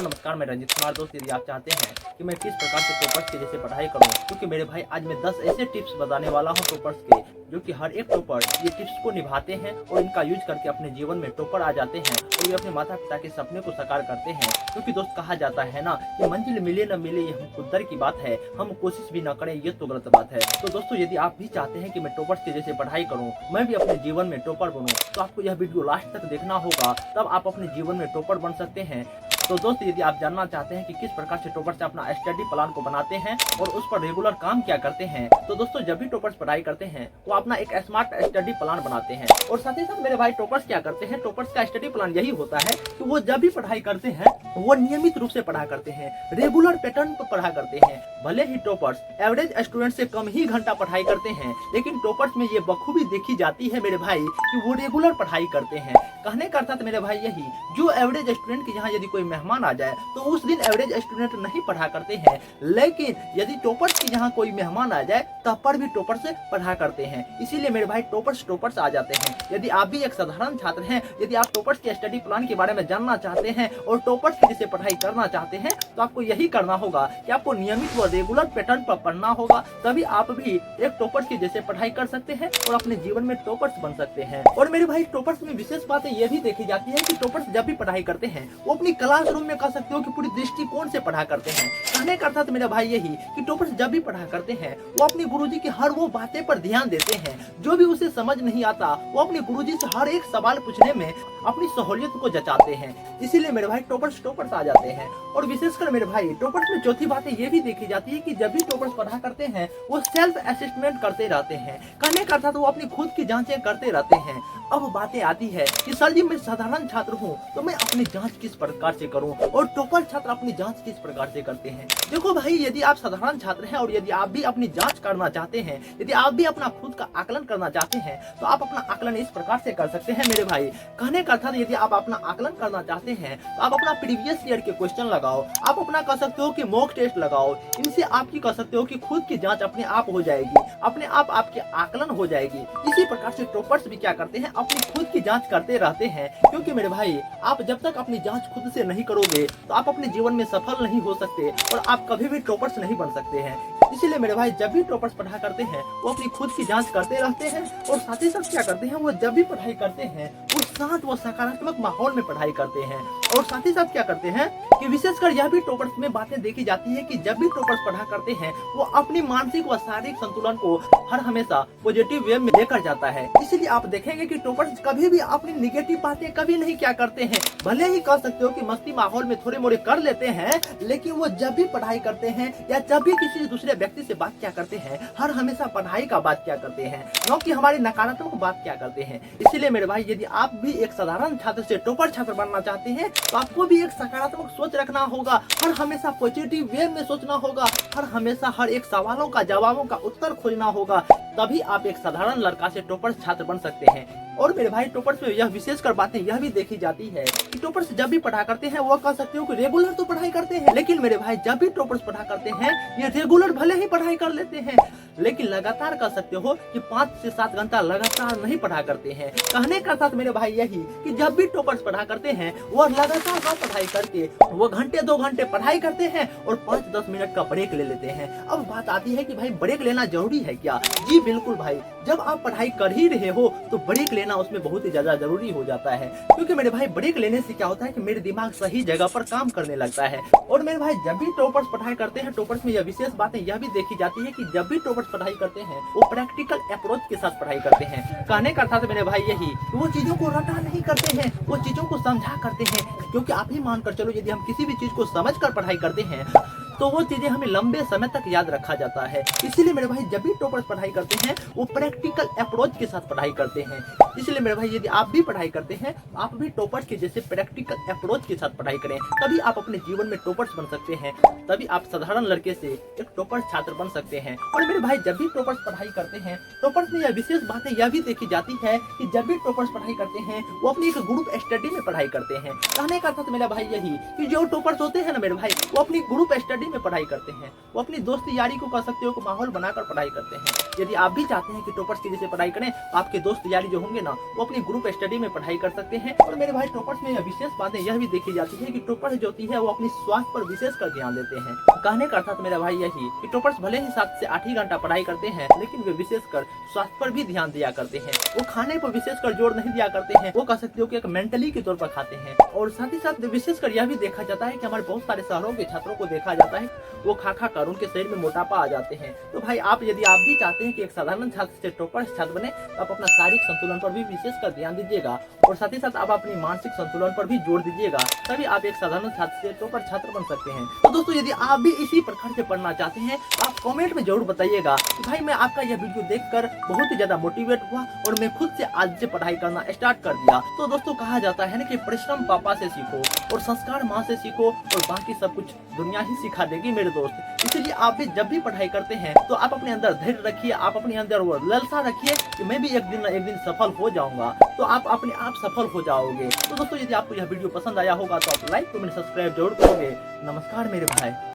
Hello नमस्कार, मैं रंजित कुमार। दोस्त, यदि आप चाहते हैं कि मैं किस प्रकार से टॉपर्स के जैसे पढ़ाई करूं, क्योंकि मेरे भाई आज मैं 10 ऐसे टिप्स बताने वाला हूं टॉपर्स के, जो कि हर एक टॉपर ये टिप्स को निभाते हैं और इनका यूज करके अपने जीवन में टॉपर आ जाते हैं और ये अपने माता पिता के सपने को साकार करते हैं। क्योंकि दोस्त, कहा जाता है ना कि मंजिल मिले न मिले ये हम खुद की बात है, हम कोशिश भी न करें ये तो गलत बात है। तो दोस्तों, यदि आप भी चाहते हैं कि मैं टॉपर्स के जैसे पढ़ाई करूं, मैं भी अपने जीवन में टॉपर बनूं, तो आपको यह वीडियो लास्ट तक देखना होगा, तब आप अपने जीवन में टॉपर बन सकते हैं। तो दोस्त, यदि आप जानना चाहते हैं कि किस प्रकार से टॉपर्स अपना स्टडी प्लान को बनाते हैं और उस पर रेगुलर काम क्या करते हैं, तो दोस्तों जब भी टॉपर्स पढ़ाई करते हैं वो अपना एक स्मार्ट स्टडी प्लान बनाते हैं। और साथ ही साथ मेरे भाई टॉपर्स क्या करते हैं, टॉपर्स का स्टडी प्लान यही होता है कि वो जब भी पढ़ाई करते हैं वो नियमित रूप से पढ़ा करते हैं, रेगुलर पैटर्न पर पढ़ा करते हैं। भले ही टॉपर्स एवरेज स्टूडेंट से कम ही घंटा पढ़ाई करते हैं, लेकिन टॉपर्स में ये बखूबी देखी जाती है मेरे भाई कि वो रेगुलर पढ़ाई करते हैं। कहने का अर्थ मेरे भाई यही, जो एवरेज स्टूडेंट के यहाँ यदि कोई मेहमान आ जाए तो उस दिन एवरेज स्टूडेंट नहीं पढ़ा करते हैं, लेकिन यदि टॉपर्स के यहाँ कोई मेहमान आ जाए तब पर भी टॉपर्स पढ़ा करते हैं। इसीलिए मेरे भाई टॉपर्स आ जाते हैं। यदि आप भी एक साधारण छात्र हैं, यदि आप टॉपर्स के स्टडी प्लान के बारे में जानना चाहते हैं और टॉपर्स की जैसे पढ़ाई करना चाहते हैं, तो आपको यही करना होगा कि आपको नियमित व रेगुलर पैटर्न पर पढ़ना होगा, तभी आप भी एक टॉपर्स की जैसे पढ़ाई कर सकते हैं और अपने जीवन में टॉपर्स बन सकते हैं। और मेरे भाई टॉपर्स में विशेष बातें यह भी देखी जाती है कि टॉपर्स जब भी पढ़ाई करते हैं वो अपनी क्लासरूम में कह सकते हो कि पूरी दृष्टिकोण से पढ़ा करते हैं। कहने का अर्थ मेरा भाई यही कि टॉपर्स जब भी पढ़ा करते हैं वो अपने गुरुजी की हर वो बातें पर ध्यान देते हैं, जो भी उसे समझ नहीं आता वो अपने गुरुजी से हर एक सवाल पूछने में अपनी सहूलियत को जचाते हैं। इसीलिए मेरे भाई टॉपर्स आ जाते हैं। और विशेषकर मेरे भाई टॉपर्स में चौथी बात ये भी देखी जाती है कि जब भी टॉपर्स पढ़ा करते हैं वो सेल्फ असेसमेंट करते रहते हैं। कहने का अर्थ वो अपनी खुद की जांचें करते रहते हैं। अब बातें आती है कि सर जी मैं साधारण छात्र हूँ तो मैं अपनी जांच किस प्रकार से करूँ और टॉपर छात्र अपनी जांच किस प्रकार से करते हैं। देखो भाई, यदि आप साधारण छात्र हैं और यदि आप भी अपनी जांच करना चाहते हैं, यदि आप भी अपना खुद का आकलन करना चाहते हैं, तो आप अपना आकलन इस प्रकार से कर सकते हैं मेरे भाई। कहने का अर्थ यदि आप अपना आकलन करना चाहते हैं तो आप अपना प्रीवियस ईयर के क्वेश्चन लगाओ, आप अपना कह सकते हो कि मॉक टेस्ट लगाओ। इनसे आपकी कह सकते हो कि खुद की जांच अपने आप हो जाएगी, अपने आप आपकी आकलन हो जाएगी। इसी प्रकार से टॉपर्स भी क्या करते हैं, अपनी खुद की जांच करते रहते हैं। क्योंकि मेरे भाई, आप जब तक अपनी जांच खुद से नहीं करोगे तो आप अपने जीवन में सफल नहीं हो सकते और आप कभी भी टॉपर्स नहीं बन सकते हैं। इसीलिए मेरे भाई जब भी टॉपर्स पढ़ा करते हैं वो अपनी खुद की जांच करते रहते हैं और साथ ही साथ क्या करते हैं, वो जब भी पढ़ाई करते हैं वो शांत व सकारात्मक माहौल में पढ़ाई करते हैं। और साथ ही साथ क्या करते हैं कि विशेषकर यह भी टॉपर्स में बातें देखी जाती है कि जब भी टॉपर्स पढ़ा करते हैं वो अपनी मानसिक व शारीरिक संतुलन को हर हमेशा पॉजिटिव वे में लेकर जाता है। इसीलिए आप देखेंगे कि टॉपर्स कभी भी अपनी निगेटिव बातें कभी नहीं क्या करते हैं। भले ही कह सकते हो कि मस्ती माहौल में थोड़े मोड़े कर लेते हैं, लेकिन वो जब भी पढ़ाई करते हैं या जब भी किसी दूसरे व्यक्ति से बात क्या करते हैं, हर हमेशा पढ़ाई का बात क्या करते हैं, न कि हमारी नकारात्मक बात क्या करते हैं। इसीलिए मेरे भाई, यदि आप भी एक साधारण छात्र से टॉपर छात्र बनना चाहते हैं तो आपको भी एक सकारात्मक सोच रखना होगा, हर हमेशा पॉजिटिव वे में सोचना होगा, हर हमेशा हर एक सवालों का जवाबों का उत्तर खोजना होगा, तभी आप एक साधारण लड़का से टॉपर छात्र बन सकते हैं। और मेरे भाई टॉपर्स में यह विशेषकर बातें यह भी देखी जाती है कि टॉपर्स जब भी पढ़ा करते हैं वो कह सकते हो कि रेगुलर तो पढ़ाई करते हैं, लेकिन मेरे भाई जब भी टॉपर्स पढ़ा करते हैं ये रेगुलर भले ही पढ़ाई कर लेते हैं, लेकिन लगातार कह सकते हो कि 5 से 7 घंटा लगातार नहीं पढ़ा करते हैं। कहने का साथ मेरे भाई यही कि जब भी टॉपर्स पढ़ा करते हैं वो लगातार ना पढ़ाई करके वो घंटे 2 घंटे पढ़ाई करते हैं और 5-10 मिनट का ब्रेक ले लेते हैं। अब बात आती है कि भाई ब्रेक लेना जरूरी है क्या? जी बिल्कुल भाई, जब आप पढ़ाई कर ही रहे हो तो ब्रेक लेना उसमें बहुत ही ज्यादा जरूरी हो जाता है। क्योंकि मेरे भाई ब्रेक लेने से क्या होता है कि मेरे दिमाग सही जगह पर काम करने लगता है। और मेरे भाई जब भी टॉपर्स पढ़ाई करते हैं, टॉपर्स में यह विशेष बातें यह भी देखी जाती है कि जब भी टॉपर्स पढ़ाई करते हैं वो प्रैक्टिकल अप्रोच के साथ पढ़ाई करते हैं। कहने का अर्थ मेरे भाई यही, वो चीजों को रटा नहीं करते हैं, वो चीजों को समझा करते हैं। क्योंकि आप ही मानकर चलो, यदि हम किसी भी चीज को समझ कर पढ़ाई करते हैं तो वो चीजें हमें लंबे समय तक याद रखा जाता है। इसीलिए मेरे भाई जब भी टॉपर्स पढ़ाई करते हैं वो प्रैक्टिकल अप्रोच के साथ पढ़ाई करते हैं। इसलिए मेरे भाई यदि आप भी पढ़ाई करते हैं आप भी टॉपर्स के जैसे प्रैक्टिकल अप्रोच के साथ पढ़ाई करें, तभी आप अपने जीवन में टॉपर्स बन सकते हैं, तभी आप साधारण लड़के से एक टॉपर छात्र बन सकते हैं। और मेरे भाई जब भी टॉपर्स पढ़ाई करते हैं, टॉपर्स में यह विशेष बातें यह भी देखी जाती है कि जब भी टॉपर्स पढ़ाई करते हैं वो अपनी एक ग्रुप स्टडी में पढ़ाई करते हैं। कहने का अर्थ मेरा भाई यही कि जो टॉपर्स होते हैं ना मेरे भाई, वो अपनी ग्रुप स्टडी में पढ़ाई करते हैं, वो अपनी दोस्ती यारी को कह सकते हो कि माहौल बनाकर पढ़ाई करते हैं। यदि आप भी चाहते हैं कि टॉपर्स की जैसे पढ़ाई करें, आपके दोस्त यारी जो होंगे चाहोगे ना वो अपनी ग्रुप स्टडी में पढ़ाई कर सकते हैं। और मेरे भाई टॉपर्स में विशेष बातें यह भी देखी जाती है कि टॉपर्स जो होती है वो अपनी स्वास्थ्य पर विशेष कर ध्यान देते हैं। कहने का अर्थात मेरा भाई यही कि टॉपर्स भले ही 7 से 8 ही घंटा पढ़ाई करते हैं, लेकिन वे विशेषकर स्वास्थ्य पर भी ध्यान दिया करते हैं। वो खाने पर विशेषकर जोर नहीं दिया करते हैं, वो कह सकते हो कि एक मेंटली के तौर पर खाते हैं। और साथ ही साथ विशेषकर यह भी देखा जाता है कि हमारे बहुत सारे शहरों के छात्रों को देखा जाता है वो खा खा कर उनके शरीर में मोटापा आ जाते हैं। तो भाई यदि आप भी चाहते हैं कि एक साधारण छात्र से टॉपर छात्र बने, तो आप अपना शारीरिक संतुलन पर भी विशेषकर ध्यान दीजिएगा और साथ ही साथ आप अपनी मानसिक संतुलन पर भी जोर दीजिएगा, तभी आप एक साधारण छात्र से टॉपर छात्र बन सकते हैं। तो दोस्तों यदि आप भी इसी प्रकार से पढ़ना चाहते हैं तो आप कमेंट में जरूर बताइएगा कि भाई मैं आपका यह वीडियो देखकर बहुत ही ज्यादा मोटिवेट हुआ और मैं खुद से आज से पढ़ाई करना स्टार्ट कर दिया। तो दोस्तों कहा जाता है ना कि परिश्रम पापा से सीखो और संस्कार माँ से सीखो और बाकी सब कुछ दुनिया ही सिखा देगी मेरे दोस्त। इसलिए आप भी जब भी पढ़ाई करते हैं तो आप अपने अंदर धैर्य रखिए, आप अपने अंदर वो लालसा रखिए कि मैं भी एक दिन न एक दिन सफल हो जाऊंगा, तो आप अपने आप सफल हो जाओगे। तो दोस्तों यदि आपको यह वीडियो पसंद आया होगा तो आप लाइक कमेंट सब्सक्राइब जरूर करोगे। नमस्कार मेरे भाई।